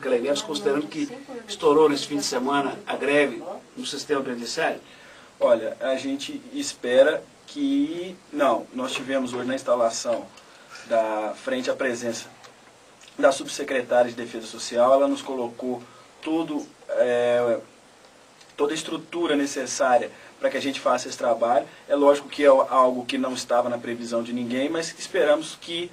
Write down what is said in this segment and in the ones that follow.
Clementos, considerando que estourou nesse fim de semana a greve no sistema penitenciário? Olha, a gente espera que... Não, nós tivemos hoje na instalação da frente à presença da subsecretária de Defesa Social, ela nos colocou toda a estrutura necessária para que a gente faça esse trabalho. É lógico que é algo que não estava na previsão de ninguém, mas esperamos que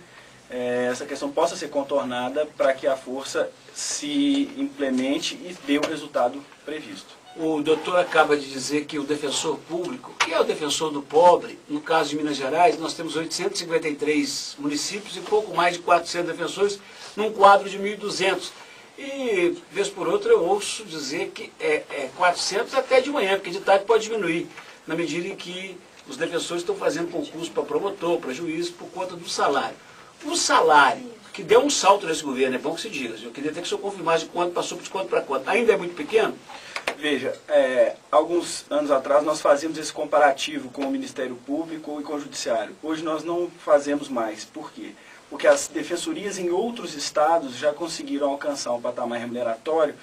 essa questão possa ser contornada para que a força se implemente e dê o resultado previsto. O doutor acaba de dizer que o defensor público, que é o defensor do pobre, no caso de Minas Gerais, nós temos 853 municípios e pouco mais de 400 defensores num quadro de 1.200. E, vez por outra, eu ouço dizer que é 400 até de manhã, porque de tarde pode diminuir, na medida em que os defensores estão fazendo concurso para promotor, para juiz, por conta do salário. O salário, que deu um salto nesse governo, é bom que se diga, eu queria até que o senhor confirmasse de quanto passou de quanto para quanto, ainda é muito pequeno? Veja, alguns anos atrás nós fazíamos esse comparativo com o Ministério Público e com o Judiciário. Hoje nós não fazemos mais. Por quê? Porque as defensorias em outros estados já conseguiram alcançar um patamar remuneratório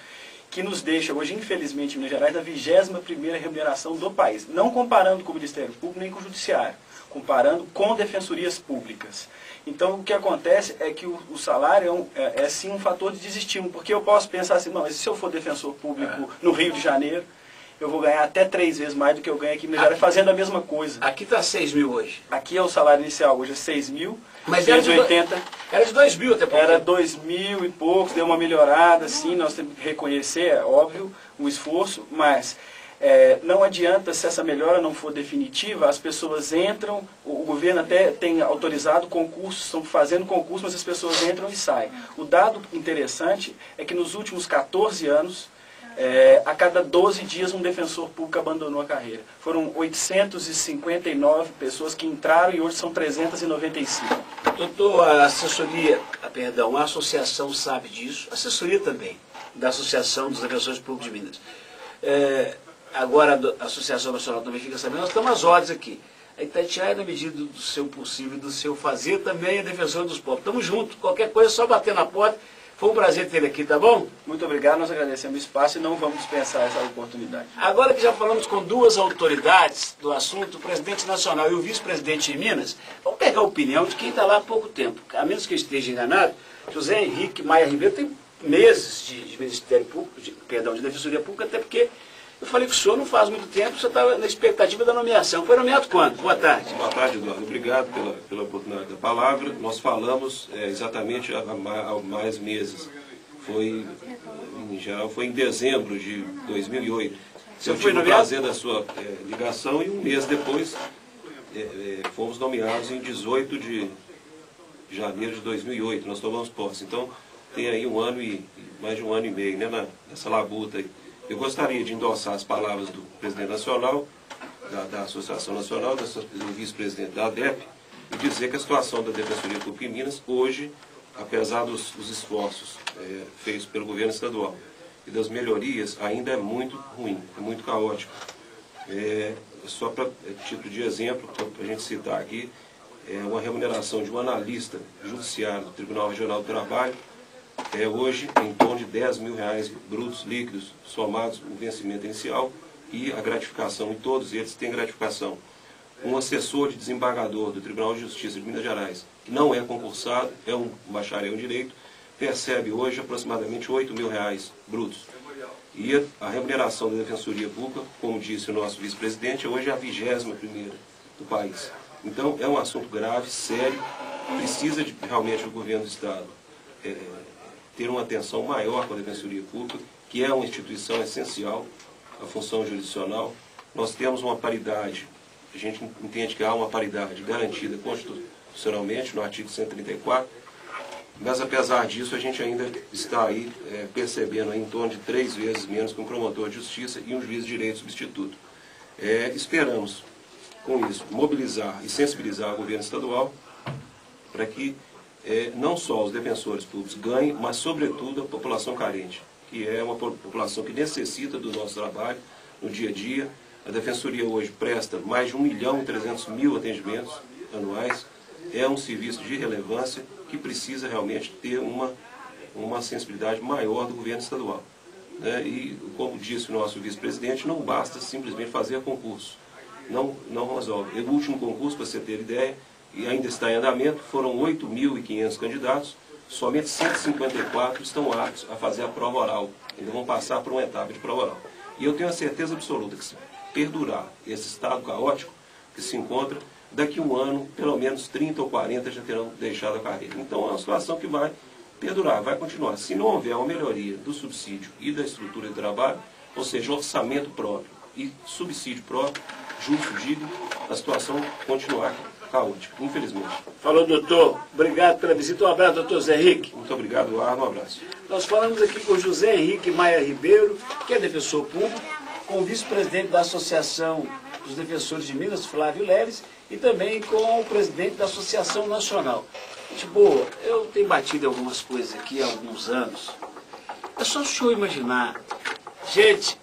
que nos deixa hoje, infelizmente, em Minas Gerais, na 21ª remuneração do país. Não comparando com o Ministério Público nem com o Judiciário, comparando com defensorias públicas. Então, o que acontece é que o salário é sim um fator de desestímulo, porque eu posso pensar assim, não, mas se eu for defensor público no Rio de Janeiro, eu vou ganhar até 3 vezes mais do que eu ganho aqui em Minas Gerais fazendo a mesma coisa. Aqui está 6 mil hoje. Aqui é o salário inicial, hoje é 6 mil, mas 580. Era de 2 mil até pouco. Era 2 mil e poucos, deu uma melhorada, sim, nós temos que reconhecer, é óbvio, o esforço, mas... não adianta, se essa melhora não for definitiva, as pessoas entram, o governo até tem autorizado concursos, estão fazendo concursos, mas as pessoas entram e saem. O dado interessante é que nos últimos 14 anos, a cada 12 dias um defensor público abandonou a carreira. Foram 859 pessoas que entraram e hoje são 395. Doutor, a associação sabe disso, a assessoria também, da Associação dos Defensores Públicos de Minas. Agora a Associação Nacional também fica sabendo, nós estamos às ordens aqui. A Itatiaia, na medida do seu possível e do seu fazer, também é defensor dos pobres. Estamos juntos, qualquer coisa é só bater na porta. Foi um prazer ter ele aqui, tá bom? Muito obrigado, nós agradecemos o espaço e não vamos dispensar essa oportunidade. Agora que já falamos com duas autoridades do assunto, o presidente nacional e o vice-presidente de Minas, vamos pegar a opinião de quem está lá há pouco tempo. A menos que eu esteja enganado, José Henrique Maia Ribeiro tem meses de Ministério Público, de Defensoria Pública, até porque eu falei que o senhor não faz muito tempo, o senhor estava na expectativa da nomeação. Foi nomeado quando? Boa tarde. Boa tarde, Eduardo. Obrigado pela oportunidade da palavra. Nós falamos exatamente há mais meses. Em geral, foi em dezembro de 2008. Eu tive o prazer da sua ligação e um mês depois fomos nomeados em 18 de janeiro de 2008. Nós tomamos posse. Então, tem aí mais de um ano e meio, né, nessa labuta aí. Eu gostaria de endossar as palavras do presidente nacional, da Associação Nacional, do vice-presidente da ADEP, e dizer que a situação da Defensoria Pública em Minas, hoje, apesar dos esforços feitos pelo governo estadual e das melhorias, ainda é muito ruim, é muito caótico. Só para título de exemplo, para a gente citar aqui, uma remuneração de um analista judiciário do Tribunal Regional do Trabalho, hoje em torno de R$10 mil brutos líquidos, somados o vencimento inicial e a gratificação, e todos eles têm gratificação. Um assessor de desembargador do Tribunal de Justiça de Minas Gerais, que não é concursado, é um bacharel em Direito, percebe hoje aproximadamente R$8 mil brutos. E a remuneração da Defensoria Pública, como disse o nosso vice-presidente, hoje é a 21ª do país. Então, é um assunto grave, sério, precisa realmente o governo do Estado ter uma atenção maior com a Defensoria Pública, que é uma instituição essencial à função jurisdicional. Nós temos uma paridade, a gente entende que há uma paridade garantida constitucionalmente no artigo 134, mas apesar disso a gente ainda está aí percebendo aí em torno de 3 vezes menos que um promotor de justiça e um juiz de direito substituto. Esperamos, com isso, mobilizar e sensibilizar o governo estadual para que não só os defensores públicos ganhem, mas sobretudo a população carente, que é uma população que necessita do nosso trabalho no dia a dia. A Defensoria hoje presta mais de 1.300.000 atendimentos anuais, é um serviço de relevância que precisa realmente ter uma uma sensibilidade maior do governo estadual. Né? E, como disse o nosso vice-presidente, não basta simplesmente fazer concurso. Não resolve. O último concurso, para você ter ideia, e ainda está em andamento, foram 8.500 candidatos, somente 154 estão aptos a fazer a prova oral. Ainda vão passar por uma etapa de prova oral. E eu tenho a certeza absoluta que, se perdurar esse estado caótico que se encontra, daqui a um ano, pelo menos 30 ou 40 já terão deixado a carreira. Então é uma situação que vai perdurar, vai continuar. Se não houver uma melhoria do subsídio e da estrutura de trabalho, ou seja, orçamento próprio e subsídio próprio, justo, digno, a situação continuar caótica, infelizmente. Falou, doutor. Obrigado pela visita. Um abraço, doutor Zé Henrique. Muito obrigado, Eduardo. Um abraço. Nós falamos aqui com o José Henrique Maia Ribeiro, que é defensor público, com o vice-presidente da Associação dos Defensores de Minas, Flávio Leles, e também com o presidente da Associação Nacional. Gente boa, eu tenho batido algumas coisas aqui há alguns anos. É só o senhor imaginar. Gente,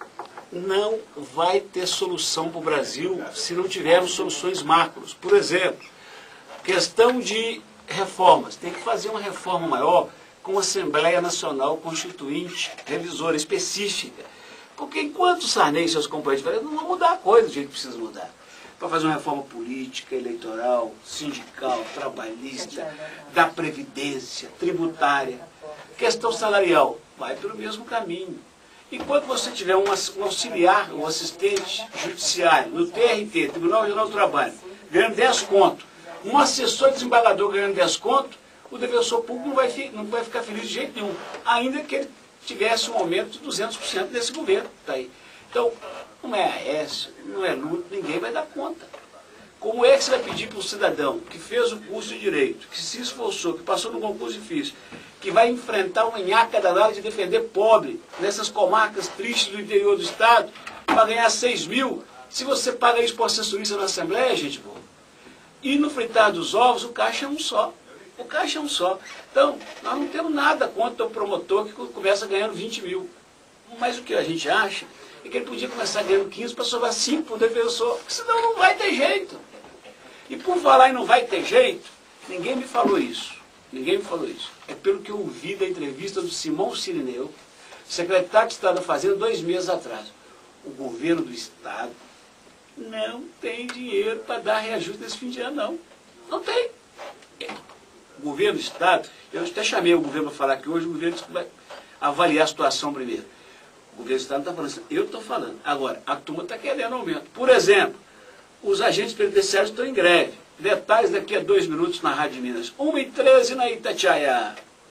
não vai ter solução para o Brasil se não tivermos soluções macros. Por exemplo, questão de reformas. Tem que fazer uma reforma maior com uma Assembleia Nacional Constituinte, revisora específica. Porque enquanto Sarney e seus companheiros não vão mudar a coisa do jeito que precisa mudar. Para fazer uma reforma política, eleitoral, sindical, trabalhista, da previdência, tributária, questão salarial, vai pelo mesmo caminho. Enquanto você tiver um auxiliar, um assistente judiciário no TRT, Tribunal Regional do Trabalho, ganhando 10 conto, um assessor desembargador ganhando 10 conto, o defensor público não vai ficar feliz de jeito nenhum, ainda que ele tivesse um aumento de 200% desse governo. Tá aí. Então, não é Aécio, não é Lula, ninguém vai dar conta. Como é que você vai pedir para um cidadão que fez o curso de Direito, que se esforçou, que passou no concurso difícil, que vai enfrentar uma nhaca danada de defender pobre nessas comarcas tristes do interior do Estado, para ganhar 6 mil, se você paga isso para o assessorista na Assembleia, gente boa. E no fritar dos ovos, o caixa é um só. O caixa é um só. Então, nós não temos nada contra o promotor que começa ganhando 20 mil. Mas o que a gente acha é que ele podia começar ganhando 15 para sobrar 5 para o defensor, porque senão não vai ter jeito. E por falar em não vai ter jeito, ninguém me falou isso. Ninguém me falou isso. É pelo que eu ouvi da entrevista do Simão Sirineu, secretário de Estado da Fazenda, 2 meses atrás. O governo do Estado não tem dinheiro para dar reajuste nesse fim de ano, não. Não tem. O governo do Estado, eu até chamei o governo para falar que hoje o governo vai avaliar a situação primeiro. O governo do Estado não está falando assim, eu estou falando. Agora, a turma está querendo aumento. Por exemplo, os agentes penitenciários estão em greve. Detalhes daqui a 2 minutos na Rádio Minas. 1h13 na Itatiaia.